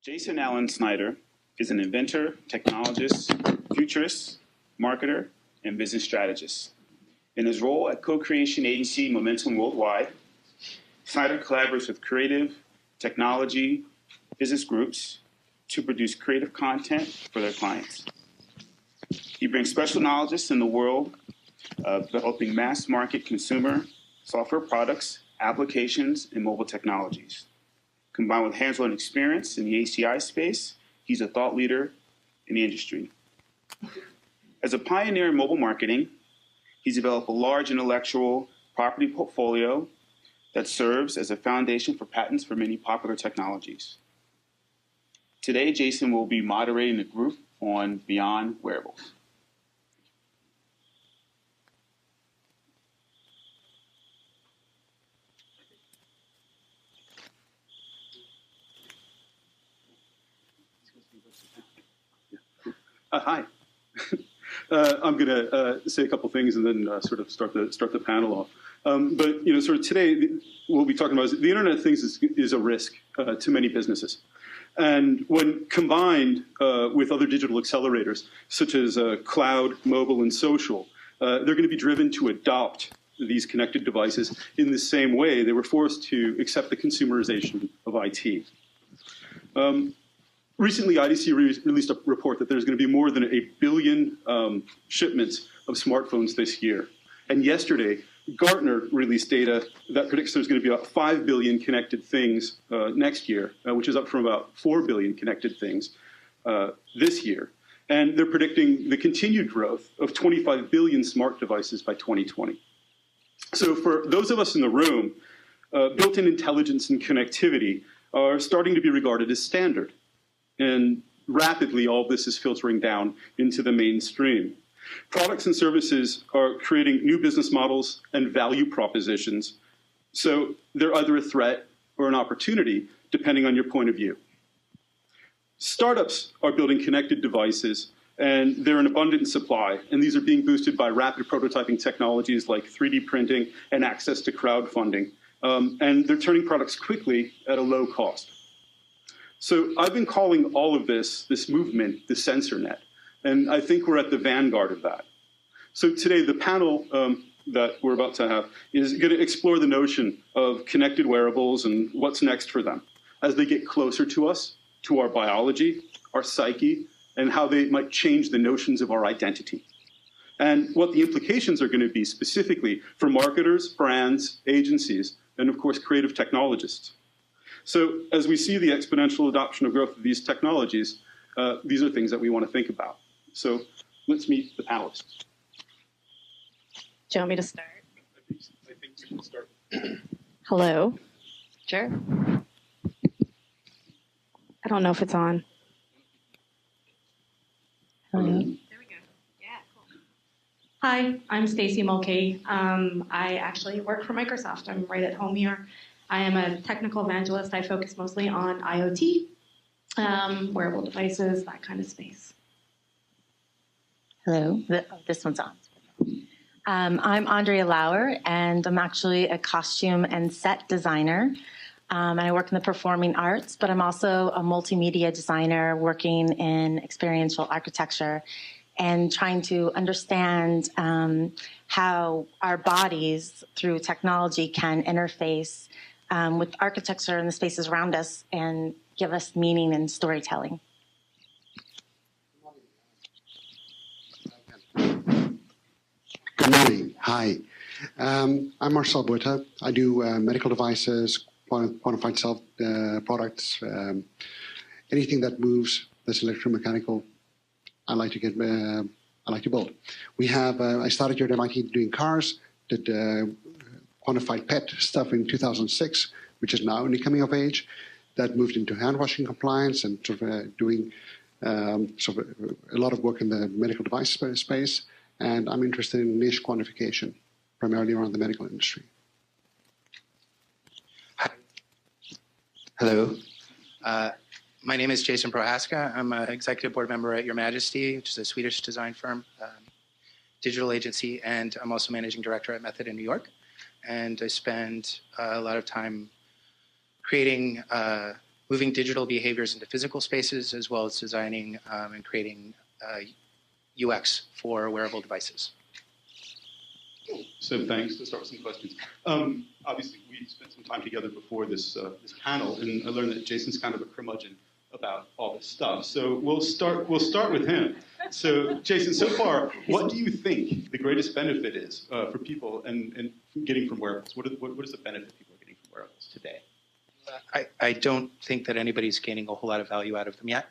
Jason Allen Snyder is an inventor, technologist, futurist, marketer, and business strategist. In his role at co-creation agency Momentum Worldwide, Snyder collaborates with creative, technology, business groups to produce creative content for their clients. He brings special knowledge in the world of developing mass market consumer software products, applications, and mobile technologies. Combined with hands-on experience in the ACI space, he's a thought leader in the industry. As a pioneer in mobile marketing, he's developed a large intellectual property portfolio that serves as a foundation for patents for many popular technologies. Today, Jason will be moderating a group on Beyond Wearables. Hi. I'm going to say a couple things and then sort of start the panel off. But sort of today, what we'll be talking about is the Internet of Things is a risk to many businesses, and when combined with other digital accelerators such as cloud, mobile, and social, they're going to be driven to adopt these connected devices in the same way they were forced to accept the consumerization of IT. Recently, IDC released a report that there's going to be more than 1 billion shipments of smartphones this year. And yesterday, Gartner released data that predicts there's going to be about 5 billion connected things next year, which is up from about 4 billion connected things this year. And they're predicting the continued growth of 25 billion smart devices by 2020. So for those of us in the room, built-in intelligence and connectivity are starting to be regarded as standard. And rapidly, all of this is filtering down into the mainstream. Products and services are creating new business models and value propositions. So they're either a threat or an opportunity, depending on your point of view. Startups are building connected devices, and they're in abundant supply. And these are being boosted by rapid prototyping technologies like 3D printing and access to crowdfunding. And they're turning products quickly at a low cost. So I've been calling all of this movement, the sensor net, and I think we're at the vanguard of that. So today, the panel that we're about to have is going to explore the notion of connected wearables and what's next for them as they get closer to us, to our biology, our psyche, and how they might change the notions of our identity. And what the implications are going to be specifically for marketers, brands, agencies, and of course, creative technologists. So as we see the exponential adoption of growth of these technologies, these are things that we want to think about. So let's meet the panelists. Do you want me to start? I think we should start. Hello. Sure. I don't know if it's on. Hello. There we go. Yeah, cool. Hi, I'm Stacey Mulcahy. I actually work for Microsoft. I'm right at home here. I am a technical evangelist. I focus mostly on IoT, wearable devices, that kind of space. Hello, this one's on. I'm Andrea Lauer, and I'm actually a costume and set designer. And I work in the performing arts, but I'm also a multimedia designer working in experiential architecture and trying to understand how our bodies through technology can interface with architecture and the spaces around us and give us meaning and storytelling. Good morning. Hi. I'm Marcel Botha. I do medical devices, quantified self products, anything that moves that's electromechanical. I like to build. We have. I started here at MIT doing cars. Did quantified PET stuff in 2006, which is now only coming of age. That moved into hand washing compliance and sort of doing sort of a lot of work in the medical device space. And I'm interested in niche quantification, primarily around the medical industry. Hi. Hello. My name is Jason Prohaska. I'm an executive board member at Your Majesty, which is a Swedish design firm, digital agency, and I'm also managing director at Method in New York. And I spend a lot of time creating moving digital behaviors into physical spaces, as well as designing and creating UX for wearable devices. So thanks. Let's start with some questions. Obviously, we spent some time together before this panel, and I learned that Jason's kind of a curmudgeon about all this stuff. So we'll start with him. So Jason, so far, what do you think the greatest benefit is for people and getting from wearables? What is the benefit people are getting from wearables today? I don't think that anybody's gaining a whole lot of value out of them yet.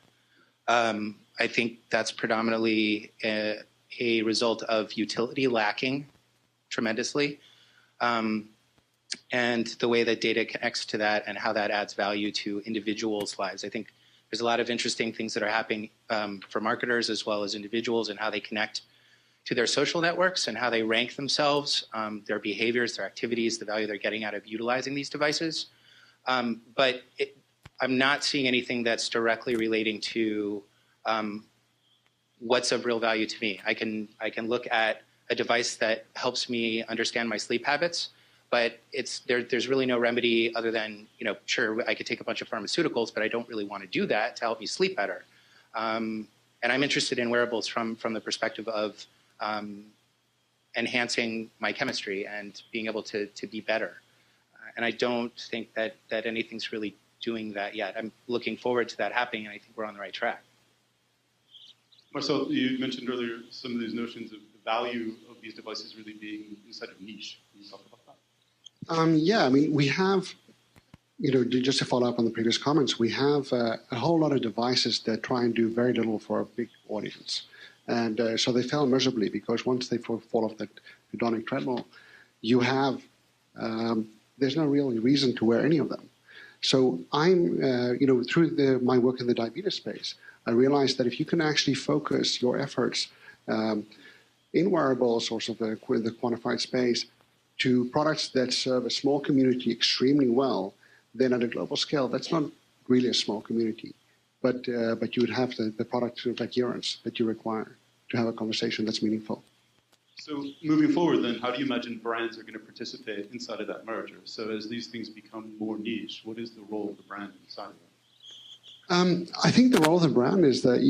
I think that's predominantly a result of utility lacking tremendously, and the way that data connects to that and how that adds value to individuals' lives. I think there's a lot of interesting things that are happening for marketers as well as individuals and how they connect to their social networks and how they rank themselves, their behaviors, their activities, the value they're getting out of utilizing these devices. But I'm not seeing anything that's directly relating to what's of real value to me. I can look at a device that helps me understand my sleep habits, but there's really no remedy other than, sure, I could take a bunch of pharmaceuticals, but I don't really want to do that to help me sleep better. And I'm interested in wearables from the perspective of enhancing my chemistry and being able to be better. And I don't think that anything's really doing that yet. I'm looking forward to that happening, and I think we're on the right track. Marcel, you mentioned earlier some of these notions of the value of these devices really being inside of niche. Can you talk about that? Yeah, I mean, we have, just to follow up on the previous comments, we have a whole lot of devices that try and do very little for a big audience. And so they fail miserably because once they fall off that hedonic treadmill, you have, there's no real reason to wear any of them. So I'm, through my work in the diabetes space, I realized that if you can actually focus your efforts in wearables or sort of the quantified space to products that serve a small community extremely well, then at a global scale, that's not really a small community. But you would have the product sort of adherence that you require to have a conversation that's meaningful. So moving forward then, how do you imagine brands are going to participate inside of that merger? So as these things become more niche, what is the role of the brand inside of that? I think the role of the brand is that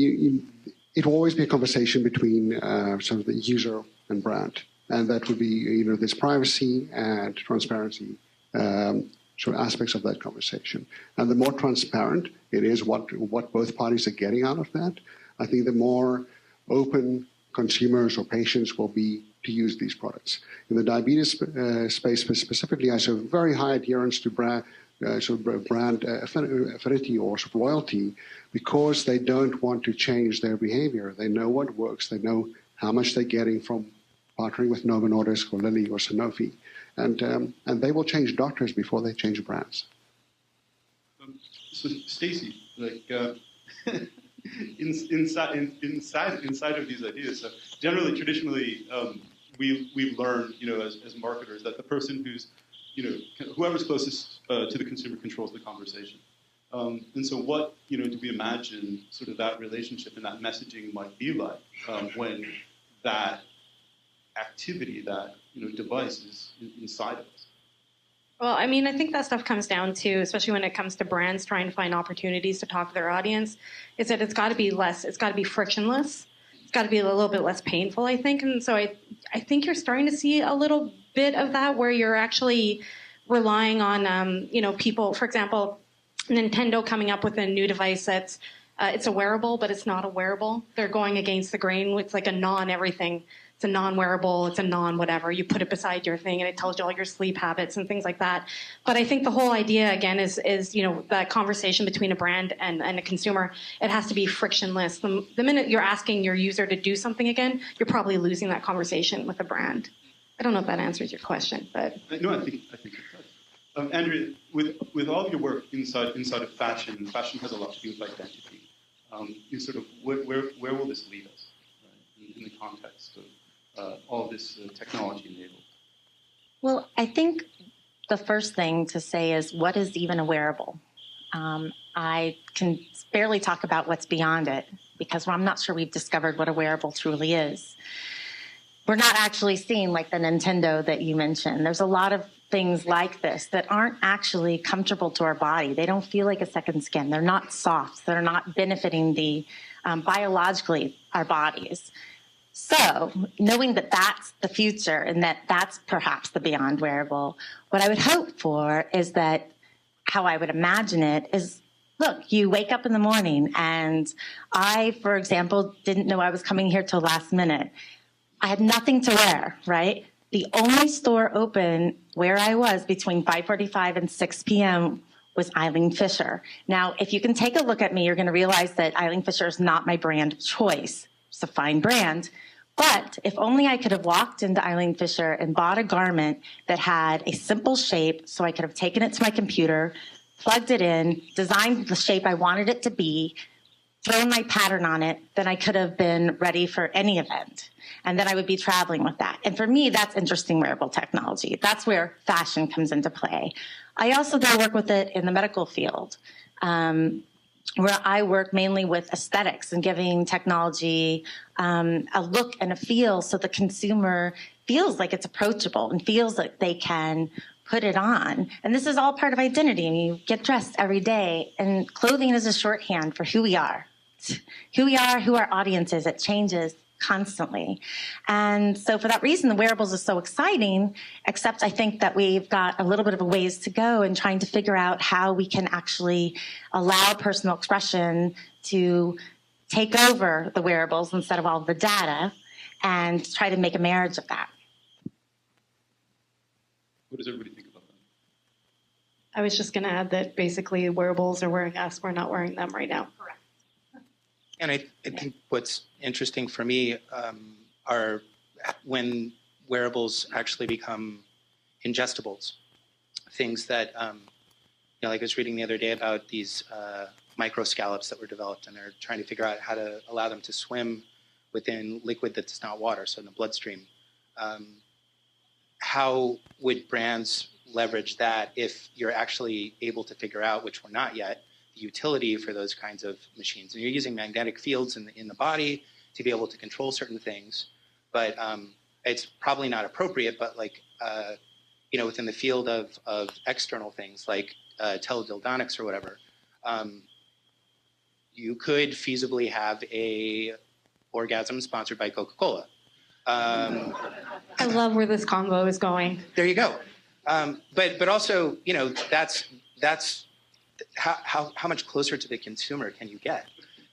it will always be a conversation between sort of the user and brand. And that would be, there's privacy and transparency sort of aspects of that conversation. And the more transparent it is what both parties are getting out of that, I think the more open consumers or patients will be to use these products. In the diabetes space specifically, I saw very high adherence to brand affinity or sort of loyalty because they don't want to change their behavior. They know what works. They know how much they're getting from partnering with Novo Nordisk or Lilly or Sanofi. And they will change doctors before they change brands. So Stacey, inside of these ideas, so generally, traditionally, we've learned, as marketers, that the person who's, whoever's closest to the consumer controls the conversation. And so what, do we imagine sort of that relationship and that messaging might be like when that activity, that, device is inside of us? Well, I mean, I think that stuff comes down to, especially when it comes to brands trying to find opportunities to talk to their audience, is that it's got to be frictionless. It's got to be a little bit less painful, I think. And so I think you're starting to see a little bit of that where you're actually relying on, people, for example, Nintendo coming up with a new device that's, it's a wearable, but it's not a wearable. They're going against the grain. It's like a non-everything. It's a non-wearable, it's a non-whatever. You put it beside your thing and it tells you all your sleep habits and things like that. But I think the whole idea, again, is that conversation between a brand and a consumer, it has to be frictionless. The minute you're asking your user to do something again, you're probably losing that conversation with the brand. I don't know if that answers your question, but... No, I think it does. Andrea, with all of your work inside of fashion has a lot to do with identity. Where will this lead us, right, in the context of all this technology enabled? Well, I think the first thing to say is, what is even a wearable? I can barely talk about what's beyond it because I'm not sure we've discovered what a wearable truly is. We're not actually seeing like the Nintendo that you mentioned. There's a lot of things like this that aren't actually comfortable to our body. They don't feel like a second skin. They're not soft. They're not benefiting the biologically our bodies. So knowing that that's the future and that that's perhaps the beyond wearable, what I would hope for is that how I would imagine it is, look, you wake up in the morning and I, for example, didn't know I was coming here till last minute. I had nothing to wear, right? The only store open where I was between 5:45 and 6 p.m. was Eileen Fisher. Now, if you can take a look at me, you're going to realize that Eileen Fisher is not my brand of choice. It's a fine brand. But if only I could have walked into Eileen Fisher and bought a garment that had a simple shape so I could have taken it to my computer, plugged it in, designed the shape I wanted it to be, thrown my pattern on it, then I could have been ready for any event. And then I would be traveling with that. And for me, that's interesting wearable technology. That's where fashion comes into play. I also do work with it in the medical field, where I work mainly with aesthetics and giving technology a look and a feel so the consumer feels like it's approachable and feels like they can put it on. And this is all part of identity. I mean, you get dressed every day, and clothing is a shorthand for who we are. Who we are, who our audience is. It changes constantly. And so for that reason, the wearables is so exciting, except I think that we've got a little bit of a ways to go in trying to figure out how we can actually allow personal expression to take over the wearables instead of all the data and try to make a marriage of that. What does everybody think about that? I was just going to add that basically wearables are wearing us. We're not wearing them right now. Correct. And I think what's interesting for me are when wearables actually become ingestibles, things that, like I was reading the other day about these microscallops that were developed, and they're trying to figure out how to allow them to swim within liquid that's not water, so in the bloodstream. How would brands leverage that if you're actually able to figure out, which we're not yet, the utility for those kinds of machines? And you're using magnetic fields in the body to be able to control certain things, but it's probably not appropriate. But within the field of external things like teledildonics or whatever, you could feasibly have a orgasm sponsored by Coca-Cola. I love where this convo is going. There you go. But also, that's how much closer to the consumer can you get?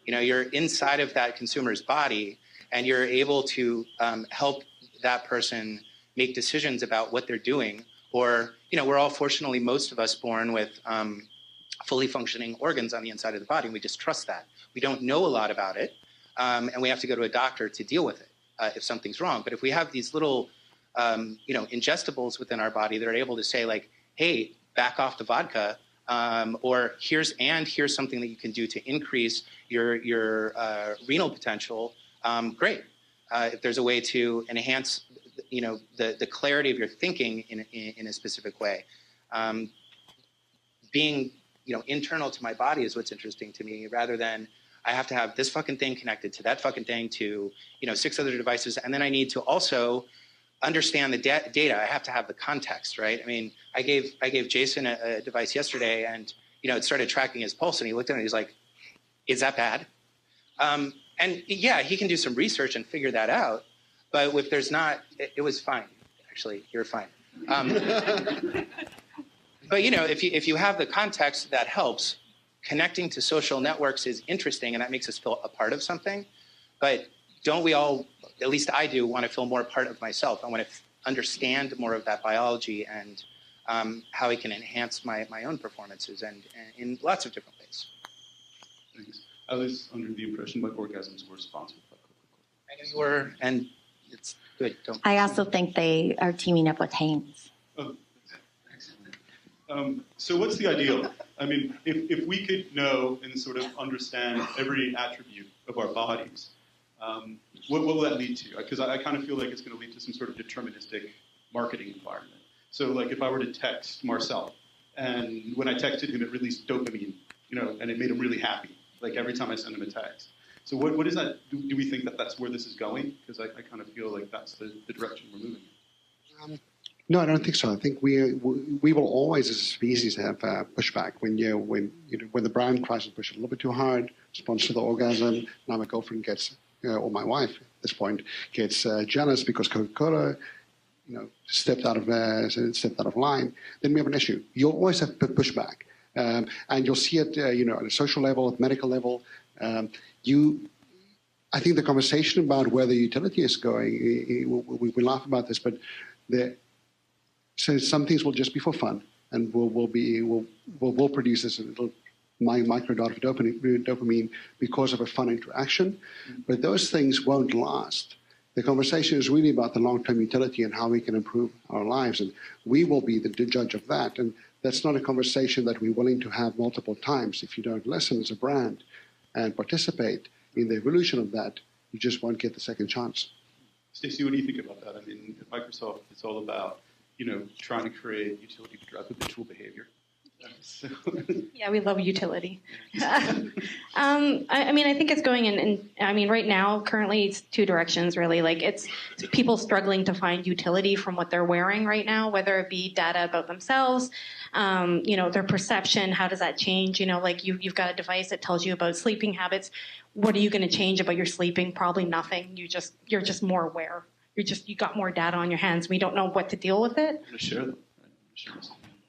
You're inside of that consumer's body, and you're able to help that person make decisions about what they're doing. Or, we're all fortunately, most of us, born with fully functioning organs on the inside of the body. And we just trust that. We don't know a lot about it, and we have to go to a doctor to deal with it if something's wrong. But if we have these little, ingestibles within our body that are able to say, like, hey, back off the vodka, or here's something that you can do to increase your renal potential, great. If there's a way to enhance, the clarity of your thinking in a specific way, being, internal to my body is what's interesting to me, rather than I have to have this fucking thing connected to that fucking thing to, 6 other devices, and then I need to also understand the data. I have to have the context, right? I mean, I gave Jason a device yesterday, and it started tracking his pulse, and he looked at it and he's like, "Is that bad?" And yeah, he can do some research and figure that out. But if there's not, it was fine. Actually, you're fine. But if you have the context, that helps. Connecting to social networks is interesting, and that makes us feel a part of something. But don't we all, at least I do, want to feel more a part of myself? I want to understand more of that biology and how it can enhance my own performances, and in lots of different ways. Thanks. I was under the impression my orgasms were sponsored by Coca-Cola. I know you were, and it's good. I also think they are teaming up with Hanes. Oh, excellent. So what's the ideal? I mean, if we could know and sort of understand every attribute of our bodies, what will that lead to? Because I kind of feel like it's going to lead to some sort of deterministic marketing environment. So like if I were to text Marcel, and when I texted him, it released dopamine, and it made him really happy, like every time I send him a text. So what is that? Do we think that that's where this is going? Because I kind of feel like that's the direction we're moving in. No, I don't think so. I think we will always, as a species, have pushback when when the brand tries to push it a little bit too hard, responds to the orgasm. Now my girlfriend gets, or my wife at this point gets jealous because Coca-Cola, stepped out of line. Then we have an issue. You'll always have pushback, and you'll see it, at a social level, at medical level. I think the conversation about where the utility is going, we laugh about this, but so some things will just be for fun, and we'll produce this little micro dot of dopamine because of a fun interaction, but those things won't last. The conversation is really about the long-term utility and how we can improve our lives, and we will be the judge of that. And that's not a conversation that we're willing to have multiple times. If you don't listen as a brand and participate in the evolution of that, you just won't get the second chance. Stacey, what do you think about that? I mean, at Microsoft, it's all about trying to create utility to drive habitual behavior. So. Yeah, we love utility. I mean, I think it's going in, I mean, right now, currently, it's two directions, really. Like, it's people struggling to find utility from what they're wearing right now, whether it be data about themselves, their perception, how does that change? Like, you've got a device that tells you about sleeping habits. What are you going to change about your sleeping? Probably nothing. You're just more aware. You got more data on your hands. We don't know what to deal with it. I'm going to share them. Right?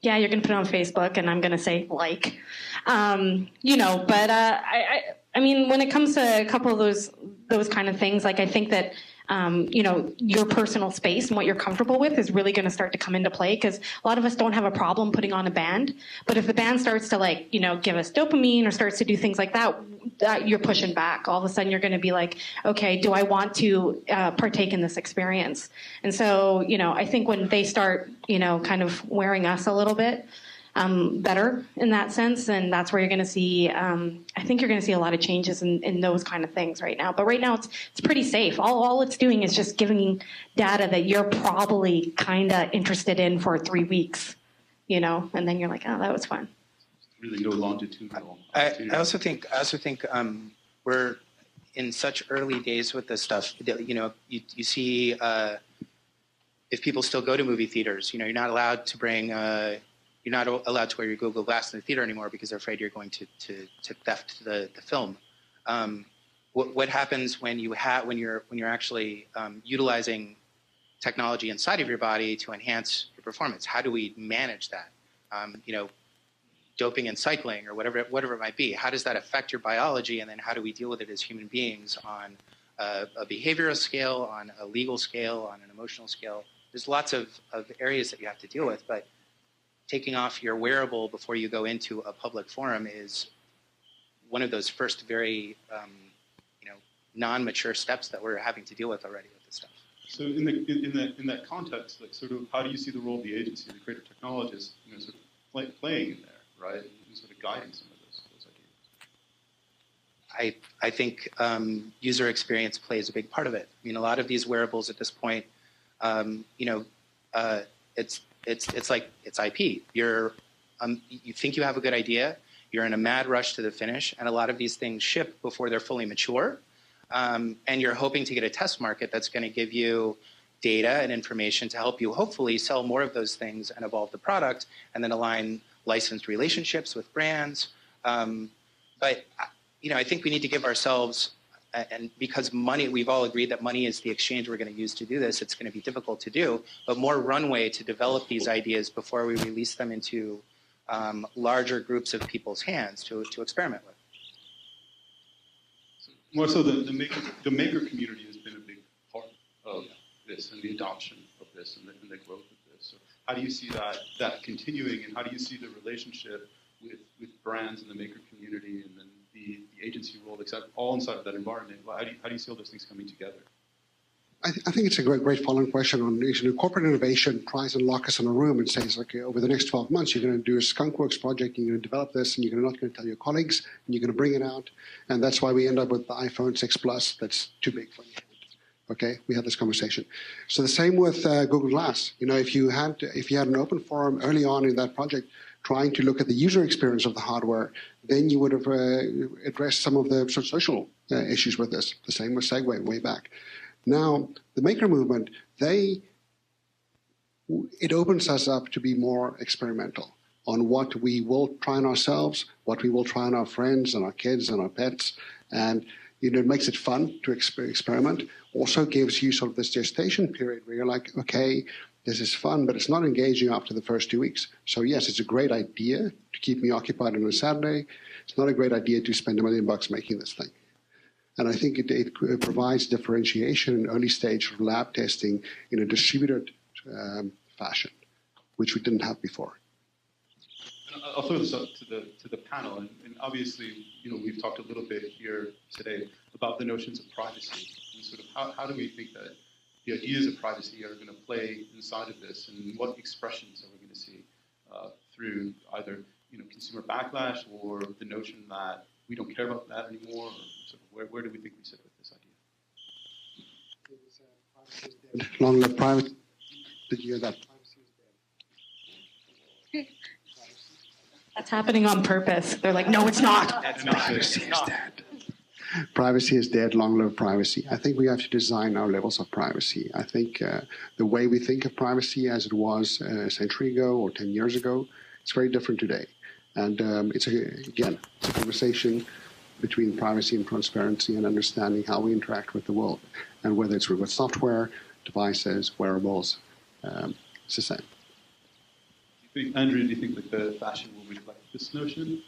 Yeah, you're going to put it on Facebook, and I'm going to say like. But I mean, when it comes to a couple of those kind of things, like I think that your personal space and what you're comfortable with is really going to start to come into play, because a lot of us don't have a problem putting on a band, but if the band starts to give us dopamine or starts to do things like that you're pushing back. All of a sudden you're going to be like, okay, do I want to partake in this experience? And so, I think when they start, kind of wearing us a little bit better in that sense, and that's where you're going to see, I think you're going to see a lot of changes in those kind of things right now. But right now it's pretty safe. All it's doing is just giving data that you're probably kind of interested in for 3 weeks, and then you're like, oh, that was fun. Really no longitudinal. I also think we're in such early days with this stuff. You see if people still go to movie theaters, you're not allowed to bring. You're not allowed to wear your Google Glass in the theater anymore because they're afraid you're going to theft the film. What happens when you're actually utilizing technology inside of your body to enhance your performance? How do we manage that? Doping and cycling or whatever it might be. How does that affect your biology? And then how do we deal with it as human beings on a behavioral scale, on a legal scale, on an emotional scale? There's lots of areas that you have to deal with, but taking off your wearable before you go into a public forum is one of those first very non-mature steps that we're having to deal with already with this stuff. So in that context, like sort of how do you see the role of the agency, the creative technologist, sort of playing in there, right, and sort of guiding some of those ideas? I think user experience plays a big part of it. I mean, a lot of these wearables at this point, it's like it's IP. You think you have a good idea, you're in a mad rush to the finish, and a lot of these things ship before they're fully mature, and you're hoping to get a test market that's going to give you data and information to help you hopefully sell more of those things and evolve the product, and then align licensed relationships with brands. But I think we need to give ourselves, and because money, we've all agreed that money is the exchange we're going to use to do this, it's going to be difficult to do, but more runway to develop these ideas before we release them into larger groups of people's hands to experiment with. Marcel, the maker community has been a big part of this and the adoption of this and the growth of this. So how do you see that continuing, and how do you see the relationship with brands and the maker community, and then the agency role, except all inside of that environment? How do you see all those things coming together? I think it's a great following question on corporate innovation. Tries and lock us in a room and says, okay, over the next 12 months, you're going to do a skunkworks project, and you're going to develop this, and you're not going to tell your colleagues, and you're going to bring it out. And that's why we end up with the iPhone 6 Plus that's too big for you. Okay, we had this conversation. So the same with Google Glass. If you had an open forum early on in that project, trying to look at the user experience of the hardware, then you would have addressed some of the social issues with this. The same with Segway way back. Now, the maker movement, they it opens us up to be more experimental on what we will try on ourselves, what we will try on our friends and our kids and our pets. And it makes it fun to experiment. Also gives you sort of this gestation period where you're like, okay, this is fun, but it's not engaging after the first 2 weeks. So yes, it's a great idea to keep me occupied on a Saturday. It's not a great idea to spend $1 million making this thing. And I think it provides differentiation in early stage lab testing in a distributed fashion, which we didn't have before. I'll throw this up to the panel, and obviously, we've talked a little bit here today about the notions of privacy and sort of how do we think that the ideas of privacy are going to play inside of this, and what expressions are we going to see through either consumer backlash or the notion that we don't care about that anymore, or sort of where do we think we sit with this idea? Long live privacy. Did you hear that? That's happening on purpose. They're like, no, it's not. Privacy is dead. Privacy is dead. Long live privacy. I think we have to design our levels of privacy. I think the way we think of privacy as it was a century ago or 10 years ago, it's very different today. And it's a conversation between privacy and transparency and understanding how we interact with the world. And whether it's with software, devices, wearables, it's the same. Andrea, do you think that the fashion will reflect this notion?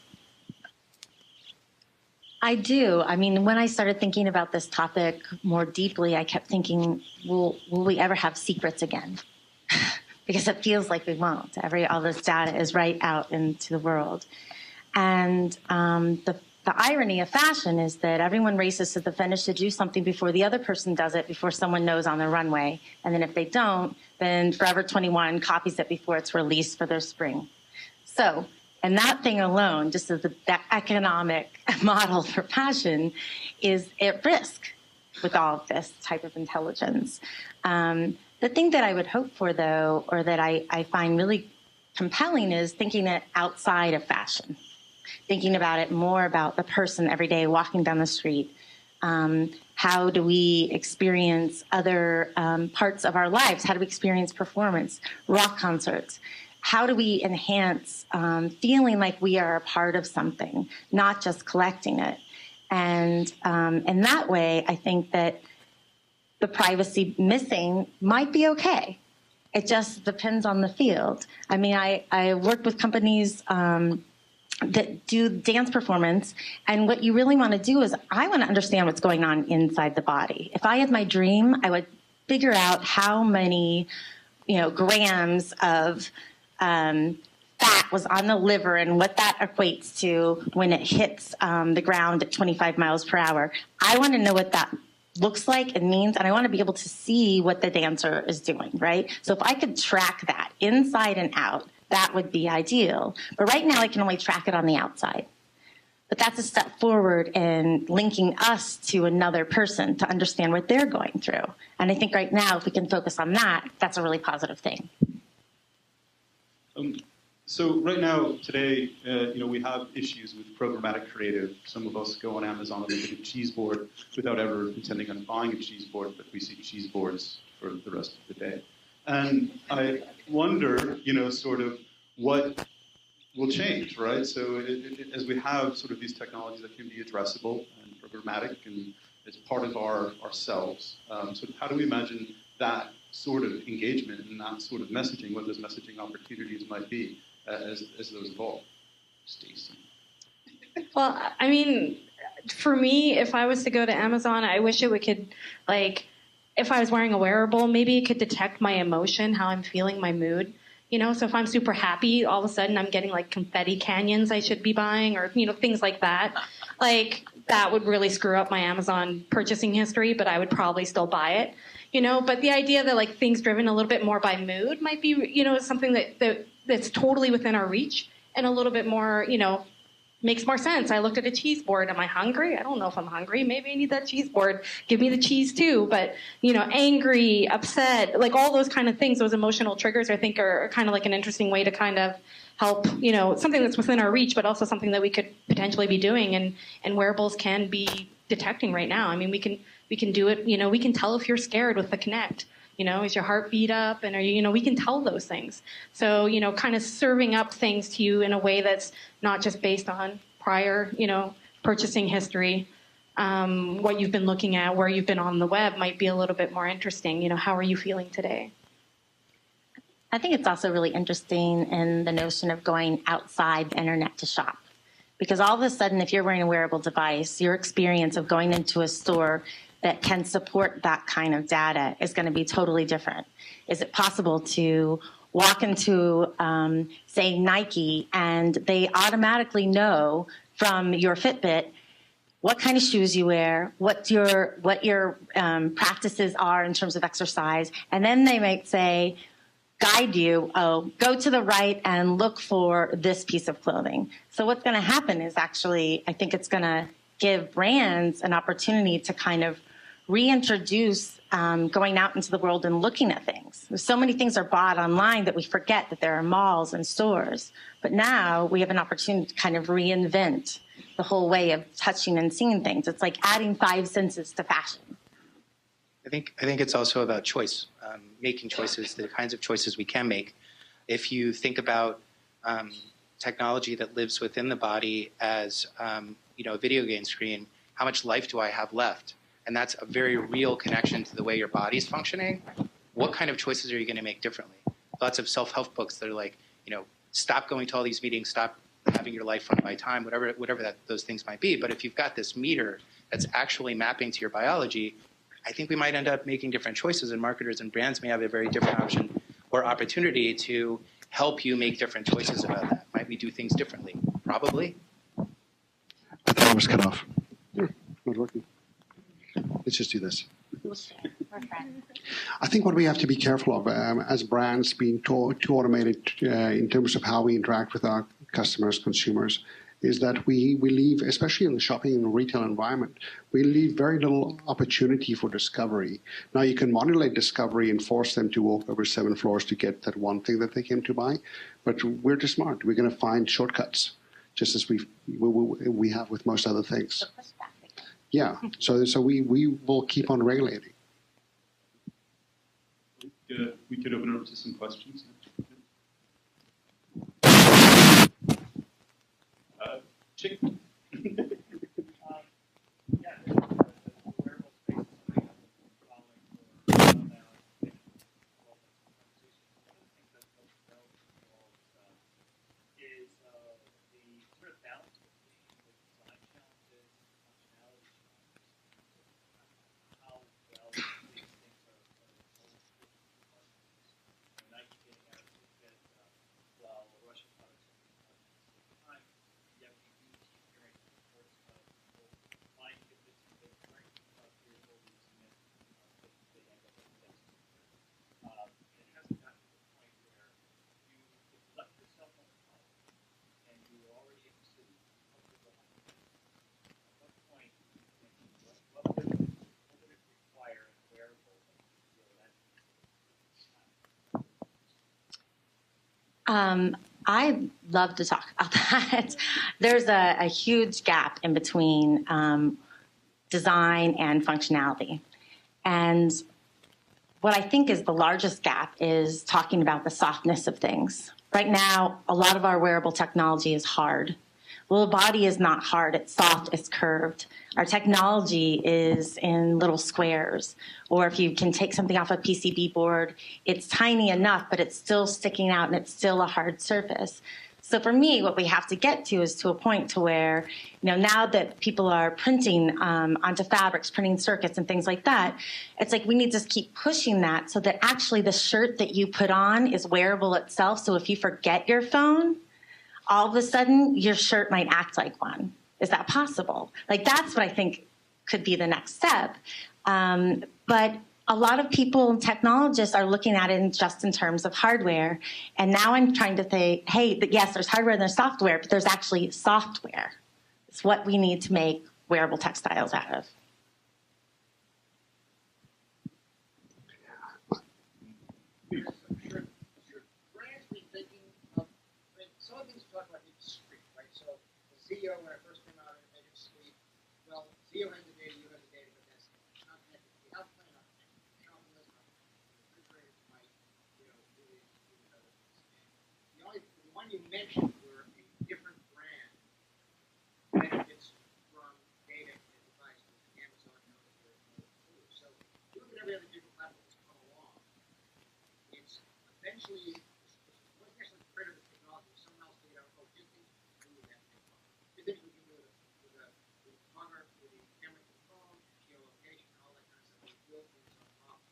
I do. I mean, when I started thinking about this topic more deeply, I kept thinking, will we ever have secrets again? Because it feels like we won't. All this data is right out into the world. And the irony of fashion is that everyone races to the finish to do something before the other person does it, before someone knows on the runway. And then if they don't, then Forever 21 copies it before it's released for their spring. So, and that thing alone, just as the economic model for fashion, is at risk with all of this type of intelligence. The thing that I would hope for, though, or that I find really compelling is thinking it outside of fashion, thinking about it more about the person every day walking down the street. How do we experience other parts of our lives? How do we experience performance, rock concerts? How do we enhance feeling like we are a part of something, not just collecting it? And in that way, I think that the privacy missing might be okay. It just depends on the field. I mean, I work with companies that do dance performance, and what you really want to do is I want to understand what's going on inside the body. If I had my dream, I would figure out how many, grams of fat was on the liver and what that equates to when it hits the ground at 25 miles per hour. I want to know what that looks like and means, and I want to be able to see what the dancer is doing, right? So if I could track that inside and out, that would be ideal. But right now I can only track it on the outside. But that's a step forward in linking us to another person to understand what they're going through. And I think right now, if we can focus on that, that's a really positive thing. So right now, today, we have issues with programmatic creative. Some of us go on Amazon and look at a cheese board without ever intending on buying a cheese board, but we see cheese boards for the rest of the day. And I wonder, sort of what will change, right? So as we have sort of these technologies that can be addressable and programmatic and as part of ourselves, so how do we imagine that sort of engagement and that sort of messaging, what those messaging opportunities might be as those evolve? Stacey. Well, I mean, for me, if I was to go to Amazon, I wish it could, if I was wearing a wearable, maybe it could detect my emotion, how I'm feeling, my mood. So if I'm super happy, all of a sudden I'm getting confetti canyons I should be buying, or things like that. That would really screw up my Amazon purchasing history, but I would probably still buy it. But the idea that things driven a little bit more by mood might be, something that's totally within our reach and a little bit more, makes more sense. I looked at a cheese board. Am I hungry? I don't know if I'm hungry. Maybe I need that cheese board. Give me the cheese too. But, angry, upset, all those kind of things, those emotional triggers, I think are kind of an interesting way to kind of help, something that's within our reach, but also something that we could potentially be doing. And wearables can be detecting right now. I mean, we can do it. We can tell if you're scared with the Connect. Is your heartbeat up? And are you, we can tell those things. So, kind of serving up things to you in a way that's not just based on prior, purchasing history. What you've been looking at, where you've been on the web might be a little bit more interesting. How are you feeling today? I think it's also really interesting in the notion of going outside the internet to shop. Because all of a sudden, if you're wearing a wearable device, your experience of going into a store that can support that kind of data is going to be totally different. Is it possible to walk into, say, Nike, and they automatically know from your Fitbit what kind of shoes you wear, what your practices are in terms of exercise, and then they might say, guide you, go to the right and look for this piece of clothing. So what's going to happen is actually, I think it's going to give brands an opportunity to kind of reintroduce going out into the world and looking at things. So many things are bought online that we forget that there are malls and stores. But now we have an opportunity to kind of reinvent the whole way of touching and seeing things. It's like adding 5 senses to fashion. I think it's also about choice, making choices, the kinds of choices we can make. If you think about technology that lives within the body as a video game screen, how much life do I have left? And that's a very real connection to the way your body's functioning. What kind of choices are you going to make differently? Lots of self-help books that are like, stop going to all these meetings, stop having your life run by time, whatever those things might be. But if you've got this meter that's actually mapping to your biology, I think we might end up making different choices, and marketers and brands may have a very different option or opportunity to help you make different choices about that. Might we do things differently? Probably. I thought it was cut off. Not working. Let's just do this. I think what we have to be careful of as brands being too automated in terms of how we interact with our customers, consumers, is that we leave, especially in the shopping and retail environment, we leave very little opportunity for discovery. Now you can modulate discovery and force them to walk over 7 floors to get that one thing that they came to buy, but we're just smart. We're going to find shortcuts, just as we have with most other things. Yeah, so we will keep on regulating. We could open it up to some questions. Chick. I'd love to talk about that. There's a huge gap in between design and functionality. And what I think is the largest gap is talking about the softness of things. Right now, a lot of our wearable technology is hard. Well, the body is not hard. It's soft. It's curved. Our technology is in little squares. Or if you can take something off a PCB board, it's tiny enough, but it's still sticking out and it's still a hard surface. So for me, what we have to get to is to a point to where, now that people are printing onto fabrics, printing circuits and things like that, it's like we need to keep pushing that so that actually the shirt that you put on is wearable itself. So if you forget your phone, all of a sudden your shirt might act like one. Is that possible? Like that's what I think could be the next step. But a lot of people and technologists are looking at it just in terms of hardware. And now I'm trying to say, hey, yes, there's hardware and there's software, but there's actually software. It's what we need to make wearable textiles out of. Zio, when it first came out, it made it sweet. Well, Zio has the data, you have the data, but that's not connected to the output, not connected to the mentioned where a different brand benefits from data and devices. Amazon knows their tools. So if you look at every other digital platform that's come along, it's eventually one person created the technology. Someone else figured out, oh, here's things we can do with that technology. Here's things we can do with a camera, with the camera to the phone, geolocation, all that kind of stuff. We build things on top.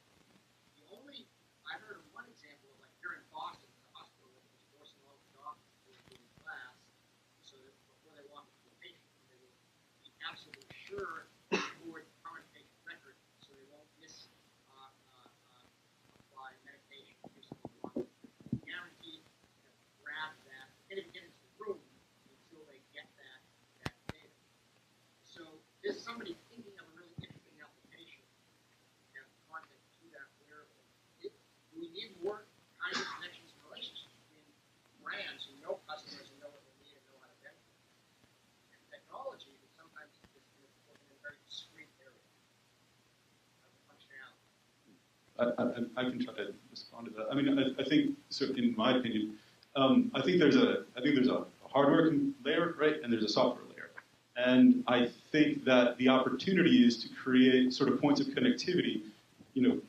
The only I heard of one example of like here in Boston, the hospital that was forcing all the doctors to do in class, so that before they walk into the patient, they will be absolutely sure to record the current patient record, so they won't apply medication or do something wrong. Guaranteed to grab that, can't even get into the room until they get that data. So there's somebody thinking of a really interesting application and content to that wearable. We need more kinds of connections and relationships between brands who know customers and know what they need and know how to benefit. And technology is sometimes in a very discrete area of functionality. I can try to respond to that. I mean, I think, certainly in my opinion, I think there's a hardware layer, right, and there's a software layer. And I think that the opportunity is to create sort of points of connectivity,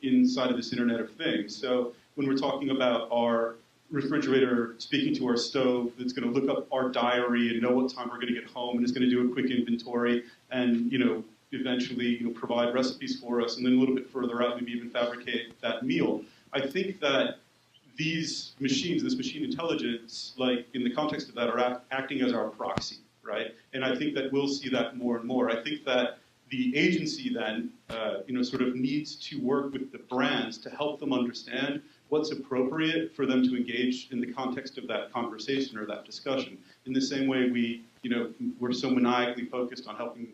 inside of this Internet of Things. So when we're talking about our refrigerator speaking to our stove that's going to look up our diary and know what time we're going to get home and is going to do a quick inventory and, eventually provide recipes for us, and then a little bit further out, maybe even fabricate that meal. I think that these machines, this machine intelligence, like in the context of that, are acting as our proxy, right? And I think that we'll see that more and more. I think that the agency then, sort of needs to work with the brands to help them understand what's appropriate for them to engage in the context of that conversation or that discussion. In the same way we're so maniacally focused on helping,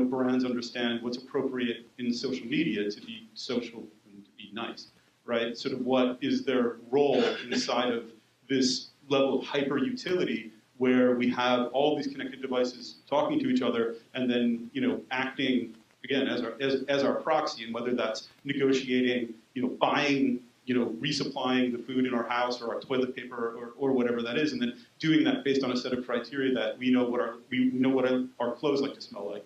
brands understand what's appropriate in social media to be social and to be nice, right? Sort of what is their role inside of this level of hyper utility where we have all these connected devices talking to each other and then, acting, again, as our proxy, and whether that's negotiating, buying, resupplying the food in our house or our toilet paper or whatever that is, and then doing that based on a set of criteria that we know what our clothes like to smell like.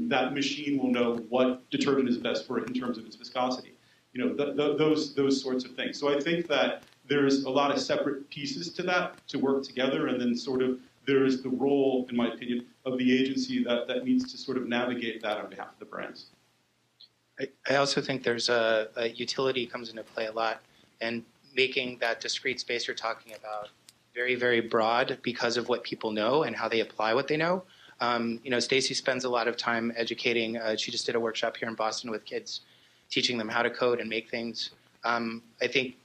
That machine will know what detergent is best for it in terms of its viscosity. Those sorts of things. So I think that there's a lot of separate pieces to that to work together, and then sort of there is the role, in my opinion, of the agency that needs to sort of navigate that on behalf of the brands. I also think there's a utility comes into play a lot, and making that discrete space you're talking about very, very broad because of what people know and how they apply what they know. Stacey spends a lot of time educating. She just did a workshop here in Boston with kids, teaching them how to code and make things. I think,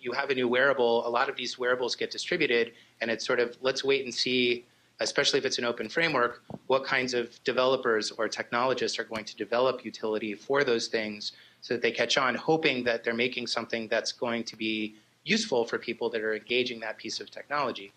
you have a new wearable. A lot of these wearables get distributed, and it's sort of, let's wait and see, especially if it's an open framework, what kinds of developers or technologists are going to develop utility for those things so that they catch on, hoping that they're making something that's going to be useful for people that are engaging that piece of technology.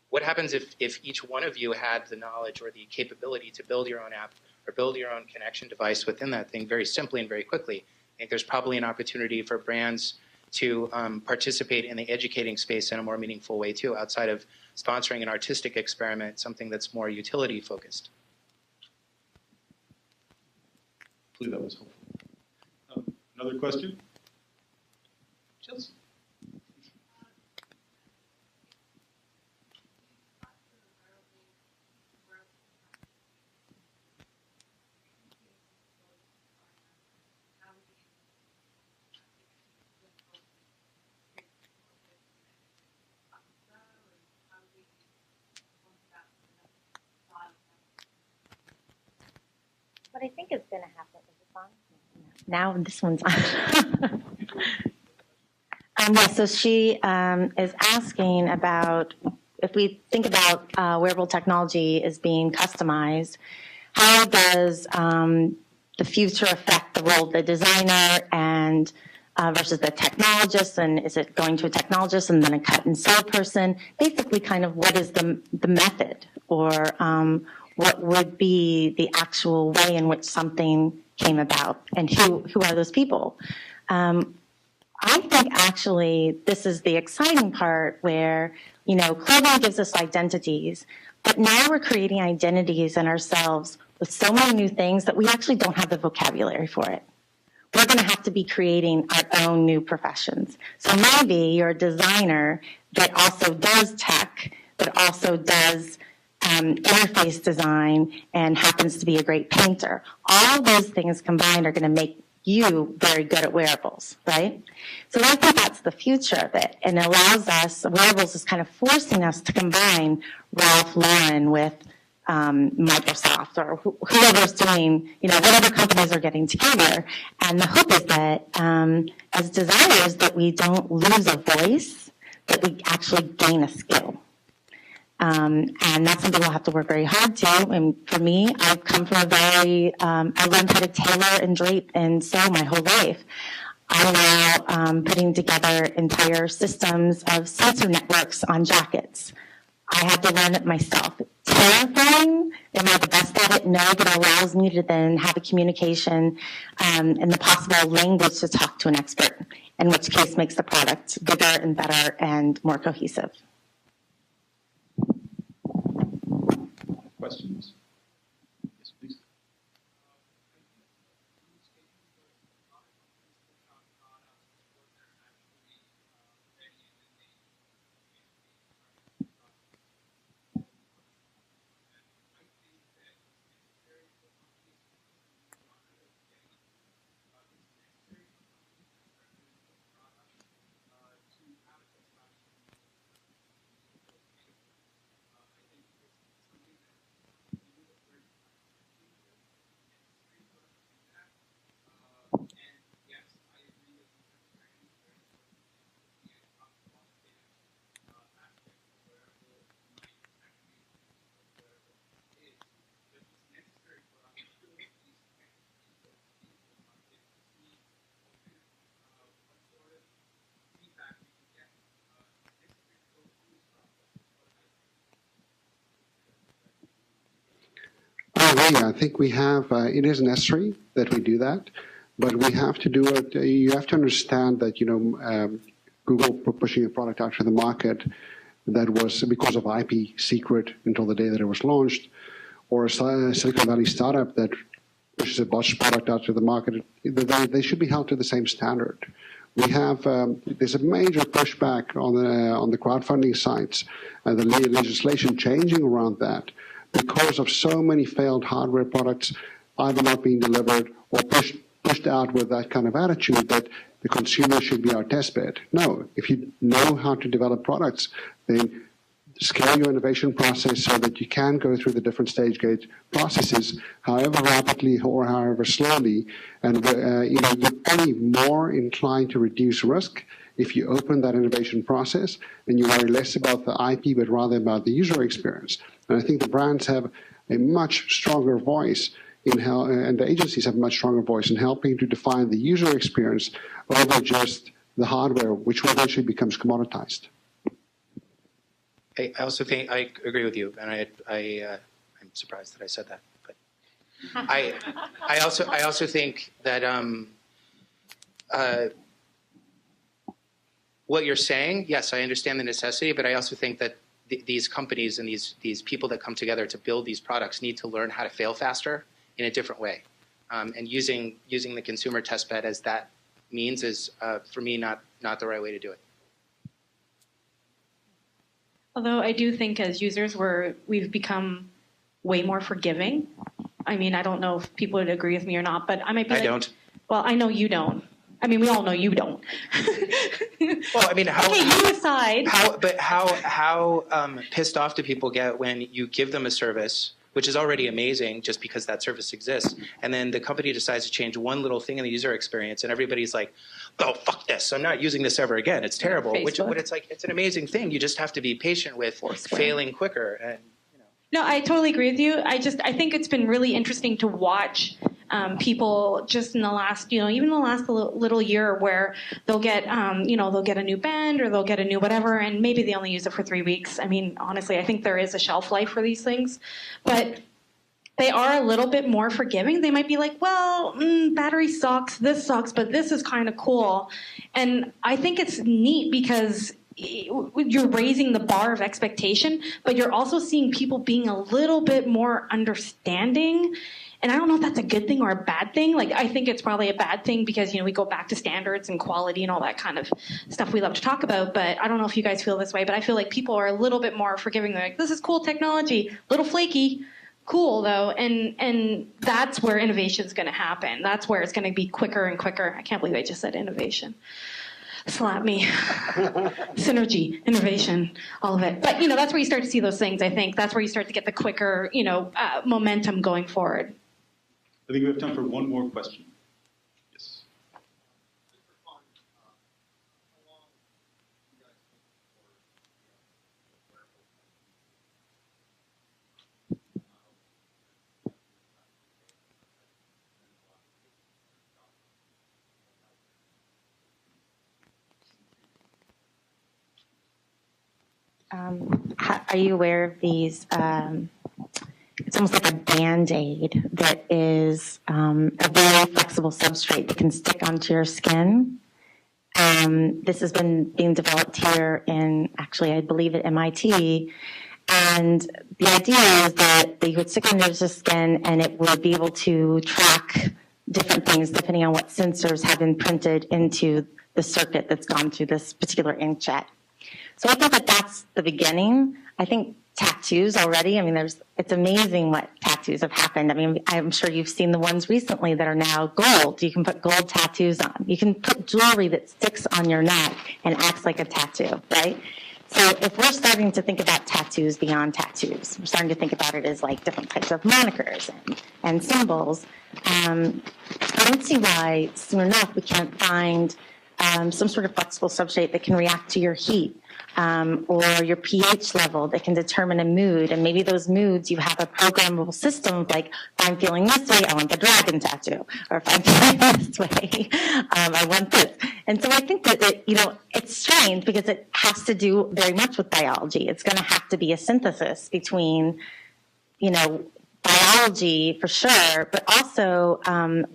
What happens if each one of you had the knowledge or the capability to build your own app or build your own connection device within that thing very simply and very quickly? I think there's probably an opportunity for brands to participate in the educating space in a more meaningful way too, outside of sponsoring an artistic experiment, something that's more utility focused. Hopefully that was helpful. Another question? Chelsea. What I think is going to happen is it's on. Now this one's on. So she is asking about if we think about wearable technology as being customized, how does the future affect the role of the designer and versus the technologist, and is it going to a technologist and then a cut and sew person? Basically, kind of what is the method, or what would be the actual way in which something came about, and who are those people? I think actually this is the exciting part, where You know, clothing gives us identities, but now we're creating identities in ourselves with so many new things that we actually don't have the vocabulary for it. We're going to have to be creating our own new professions. So maybe you're a designer that also does tech, but also does interface design and happens to be a great painter. All those things combined are going to make you very good at wearables, right? So I think that's the future of it, and it allows us, wearables is kind of forcing us to combine Ralph Lauren with Microsoft or whoever's doing, you know, whatever companies are getting together. And the hope is that as designers that we don't lose a voice, that we actually gain a skill. And that's something we'll have to work very hard to. And for me, I've come from a very, I learned how to tailor and drape and sew my whole life. I'm now putting together entire systems of sensor networks on jackets. I had to learn it myself. It's terrifying. Am I the best at it? No, but it allows me to then have a communication and the possible language to talk to an expert, in which case makes the product bigger and better and more cohesive. Questions? Yes, please. I think we have, it is necessary that we do that, but we have to do it, you have to understand that, you know, Google pushing a product out to the market that was because of IP secret until the day that it was launched, or a Silicon Valley startup that pushes a botched product out to the market, they should be held to the same standard. We have, there's a major pushback on the crowdfunding sites and the legislation changing around that, because of so many failed hardware products either not being delivered or pushed out with that kind of attitude that the consumer should be our test bed. No, if you know how to develop products, then scale your innovation process so that you can go through the different stage gate processes, however rapidly or however slowly, and you know, you're probably more inclined to reduce risk if you open that innovation process and you worry less about the IP but rather about the user experience. And I think the brands have a much stronger voice in how, and the agencies have a much stronger voice in helping to define the user experience over just the hardware, which eventually becomes commoditized. I also think I agree with you, and I'm surprised that I said that. But I also think that what you're saying, yes, I understand the necessity, but I also think that these companies and these people that come together to build these products need to learn how to fail faster in a different way. And using the consumer test bed as that means is, for me, not the right way to do it. Although I do think as users we've become way more forgiving. I mean, I don't know if people would agree with me or not, but I might be I don't. Well, I know you don't. I mean, we all know you don't. Well, I mean, okay, you aside. How pissed off do people get when you give them a service, which is already amazing just because that service exists, and then the company decides to change one little thing in the user experience, and everybody's like, "Oh, fuck this! I'm not using this ever again. It's terrible." Which, when it's like, it's an amazing thing. You just have to be patient with failing quicker, and you know. No, I totally agree with you. I think it's been really interesting to watch people just in the last, you know, even the last little year where they'll get, you know, they'll get a new band or they'll get a new whatever, and maybe they only use it for 3 weeks. I mean, honestly, I think there is a shelf life for these things, but they are a little bit more forgiving. They might be like, well, battery sucks, this sucks, but this is kind of cool. And I think it's neat because you're raising the bar of expectation, but you're also seeing people being a little bit more understanding. And I don't know if that's a good thing or a bad thing. Like, I think it's probably a bad thing because, we go back to standards and quality and all that kind of stuff we love to talk about. But I don't know if you guys feel this way, but I feel like people are a little bit more forgiving. They're like, this is cool technology, little flaky, cool though. And that's where innovation is going to happen. That's where it's going to be quicker and quicker. I can't believe I just said innovation. Slap me. Synergy, innovation, all of it. But, that's where you start to see those things, I think. That's where you start to get the quicker, momentum going forward. I think we have time for one more question. Yes. Are you aware of these? It's almost like a Band-Aid that is a very flexible substrate that can stick onto your skin. This has been being developed here in, actually, I believe at MIT. And the idea is that you would stick under the skin and it would be able to track different things depending on what sensors have been printed into the circuit that's gone through this particular inkjet. So I think that that's the beginning. I think tattoos already, it's amazing what tattoos have happened. I'm sure you've seen the ones recently that are now gold. You can put gold tattoos on. You can put jewelry that sticks on your neck and acts like a tattoo, right? So if we're starting to think about tattoos beyond tattoos, we're starting to think about it as like different types of monikers and symbols, I don't see why soon enough we can't find some sort of flexible substrate that can react to your heat. Or your pH level that can determine a mood. And maybe those moods, you have a programmable system like, if I'm feeling this way, I want the dragon tattoo. Or if I'm feeling this way, I want this. And so I think that, it's strange because it has to do very much with biology. It's going to have to be a synthesis between, biology for sure, but also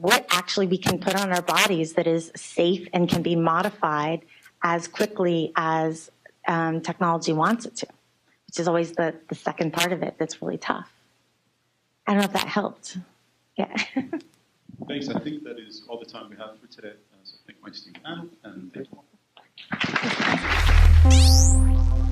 what actually we can put on our bodies that is safe and can be modified as quickly as technology wants it to, which is always the second part of it that's really tough. I don't know if that helped. Yeah. Thanks. I think that is all the time we have for today. So thank my esteemed panel and thank you all.